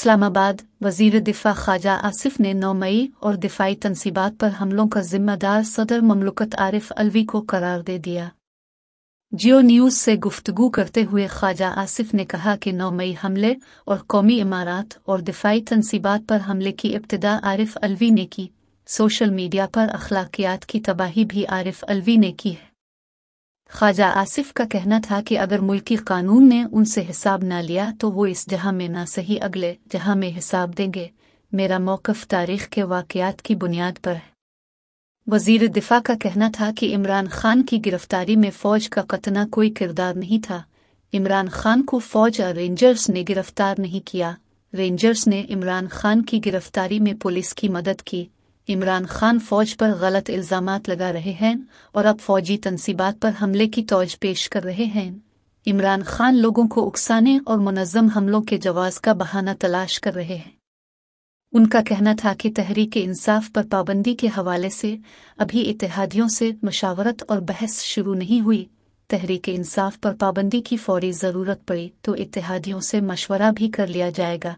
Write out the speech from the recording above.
इस्लामाबाद। वज़ीर दिफा ख्वाजा आसिफ ने 9 मई और दिफाई तनसीबात पर हमलों का जिम्मेदार सदर ममलकत आरिफ अलवी को करार दे दिया। जियो न्यूज़ से गुफ्तगू करते हुए ख्वाजा आसिफ ने कहा कि 9 मई हमले और कौमी इमारात और दिफाई तनसीबात पर हमले की इब्तिदा आरिफ अलवी ने की। सोशल मीडिया पर अखलाकियात की तबाही भी आरिफ अलवी ने की है। ख्वाजा आसिफ का कहना था कि अगर मुल्की कानून ने उनसे हिसाब न लिया तो वो इस जहां में ना सही अगले जहां में हिसाब देंगे। मेरा मौक़िफ़ तारीख़ के वाक़यात की बुनियाद पर है। वज़ीर दिफा का कहना था कि इमरान खान की गिरफ्तारी में फ़ौज का कतना कोई किरदार नहीं था। इमरान खान को फ़ौज और रेंजर्स ने गिरफ्तार नहीं किया। रेंजर्स ने इमरान खान की गिरफ्तारी में पुलिस की मदद की। इमरान खान फ़ौज पर गलत इल्ज़ामात लगा रहे हैं और अब फ़ौजी तनसीबात पर हमले की तौज पेश कर रहे हैं। इमरान खान लोगों को उकसाने और मुनज़्ज़म हमलों के जवाज़ का बहाना तलाश कर रहे हैं। उनका कहना था कि तहरीक इंसाफ पर पाबंदी के हवाले से अभी इत्तेहादियों से मशावरत और बहस शुरू नहीं हुई। तहरीक इंसाफ पर पाबंदी की फ़ौरी ज़रूरत पड़ी तो इत्तेहादियों से मशवरा भी कर लिया जाएगा।